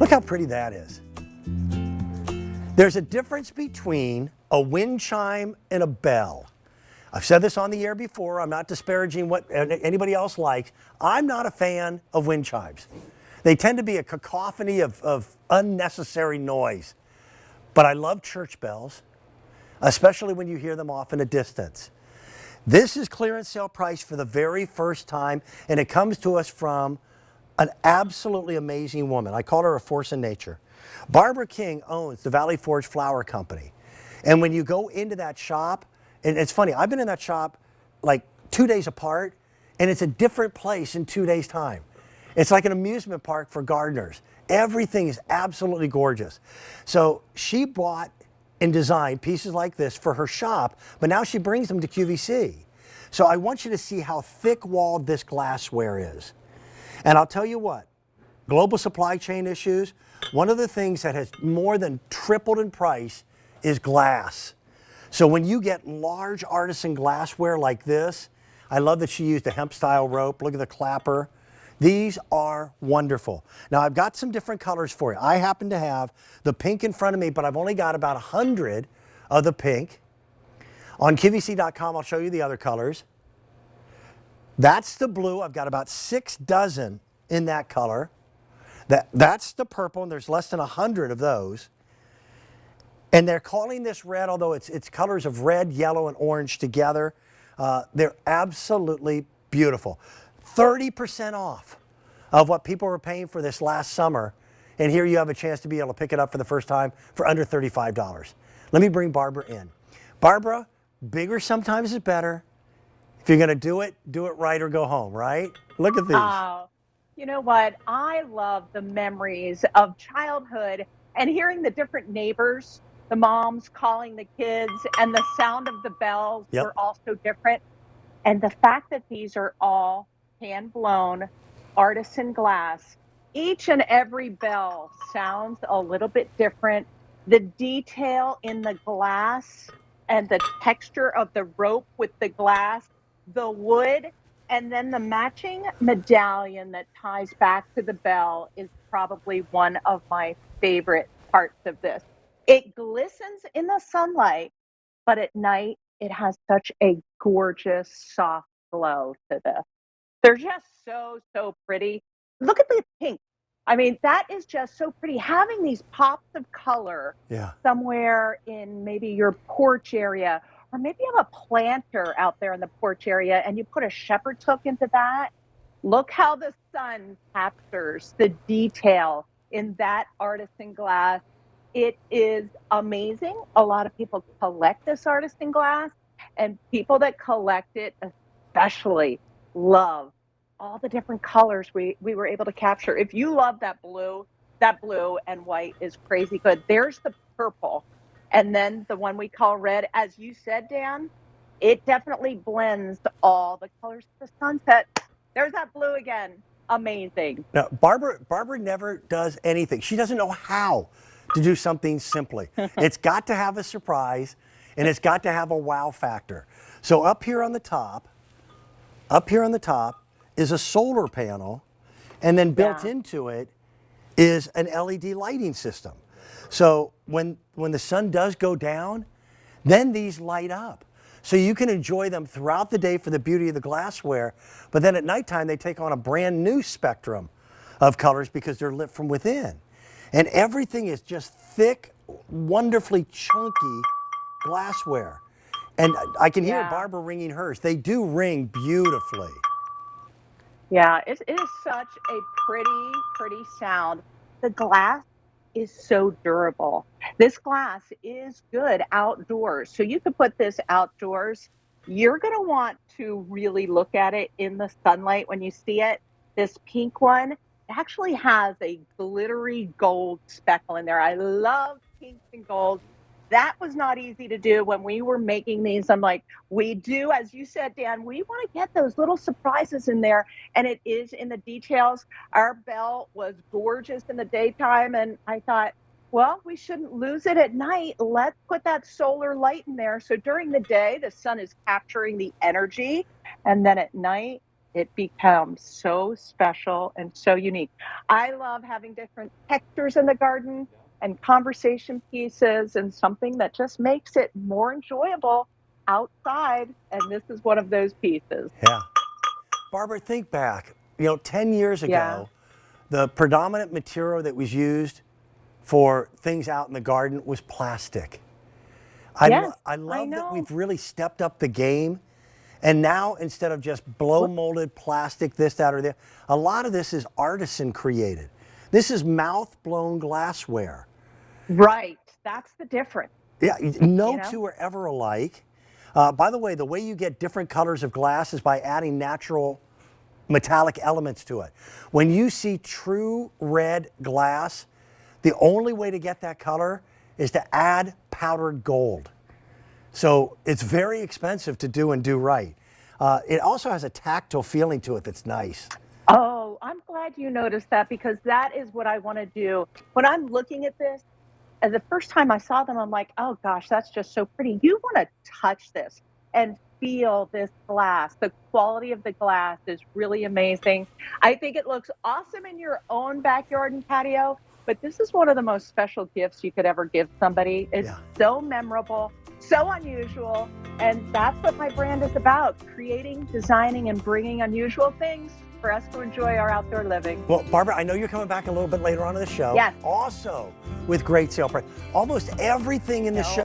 Look how pretty that is. There's a difference between a wind chime and a bell. I've said this on the air before. I'm not disparaging what anybody else likes. I'm not a fan of wind chimes. They tend to be a cacophony of unnecessary noise. But I love church bells, especially when you hear them off in a distance. This is clearance sale price for the very first time, and it comes to us from an absolutely amazing woman. I call her a force in nature. Barbara King owns the Valley Forge Flower Company. And when you go into that shop, and it's funny, I've been in that shop like 2 days apart, and it's a different place in 2 days' time. It's like an amusement park for gardeners. Everything is absolutely gorgeous. So she bought and designed pieces like this for her shop, but now she brings them to QVC. So I want you to see how thick-walled this glassware is. And I'll tell you what, global supply chain issues, one of the things that has more than tripled in price is glass. So when you get large artisan glassware like this, I love that she used a hemp style rope. Look at the clapper. These are wonderful. Now I've got some different colors for you. I happen to have the pink in front of me, but I've only got about 100 of the pink. On QVC.com, I'll show you the other colors. That's the blue. I've got about 6 dozen in that color. That's the purple, and there's less than 100 of those. And they're calling this red, although it's colors of red, yellow, and orange together. They're absolutely beautiful. 30% off of what people were paying for this last summer. And here you have a chance to be able to pick it up for the first time for under $35. Let me bring Barbara in. Barbara, bigger sometimes is better. If you're going to do it right or go home, right? Look at these. Oh, you know what? I love the memories of childhood and hearing the different neighbors, the moms calling the kids, and the sound of the bells were also different. And the fact that these are all hand-blown artisan glass, each and every bell sounds a little bit different. The detail in the glass and the texture of the rope with the glass, the wood, and then the matching medallion that ties back to the bell is probably one of my favorite parts of this. It glistens in the sunlight, but at night it has such a gorgeous, soft glow to this. They're just so pretty. Look at the pink. I mean, that is just so pretty. Having these pops of color somewhere in maybe your porch area, or maybe you have a planter out there in the porch area and you put a shepherd's hook into that. Look how the sun captures the detail in that artisan glass. It is amazing. A lot of people collect this artisan glass, and people that collect it especially love all the different colors we were able to capture. If you love that blue and white is crazy good. There's the purple, and then the one we call red. As you said, Dan, it definitely blends all the colors of the sunset. There's that blue again. Amazing. Now, Barbara never does anything. She doesn't know how to do something simply. It's got to have a surprise, and it's got to have a wow factor. So up here on the top is a solar panel, and then built into it is an LED lighting system. So when the sun does go down, then these light up. So you can enjoy them throughout the day for the beauty of the glassware, but then at nighttime they take on a brand new spectrum of colors because they're lit from within. And everything is just thick, wonderfully chunky glassware. And I can hear Barbara ringing hers. They do ring beautifully. Yeah, it is such a pretty sound. The glass is so durable. This glass is good outdoors. So you could put this outdoors. You're going to want to really look at it in the sunlight when you see it. This pink one actually has a glittery gold speckle in there. I love pinks and golds. That was not easy to do when we were making these. I'm like, we do, as you said, Dan, we want to get those little surprises in there, and it is in the details. Our bell was gorgeous in the daytime, and I thought, well, we shouldn't lose it at night. Let's put that solar light in there. So during the day, the sun is capturing the energy, and then at night, it becomes so special and so unique. I love having different textures in the garden and conversation pieces and something that just makes it more enjoyable outside. And this is one of those pieces. Yeah. Barbara, think back. 10 years Yeah. ago, the predominant material that was used for things out in the garden was plastic. Yes, I I love that know. we've really stepped up the game. And now, instead of just blow molded plastic, this, that, or that, a lot of this is artisan created. This is mouth blown glassware. Right. That's the difference, Yeah, you no know? two are ever alike. By the way, the way you get different colors of glass is by adding natural metallic elements to it. When you see true red glass, the only way to get that color is to add powdered gold. So it's very expensive to do and do right. It also has a tactile feeling to it that's nice. Oh, I'm glad you noticed that because that is what I want to do. When I'm looking at this, and the first time I saw them, I'm like, oh gosh, that's just so pretty. You want to touch this and feel this glass. The quality of the glass is really amazing. I think it looks awesome in your own backyard and patio, but this is one of the most special gifts you could ever give somebody. It's Yeah. so memorable, so unusual, and that's what my brand is about, creating, designing, and bringing unusual things for us to enjoy our outdoor living. Well, Barbara, I know you're coming back a little bit later on in the show. Yes. Also, with great sale price. Almost everything in the No. show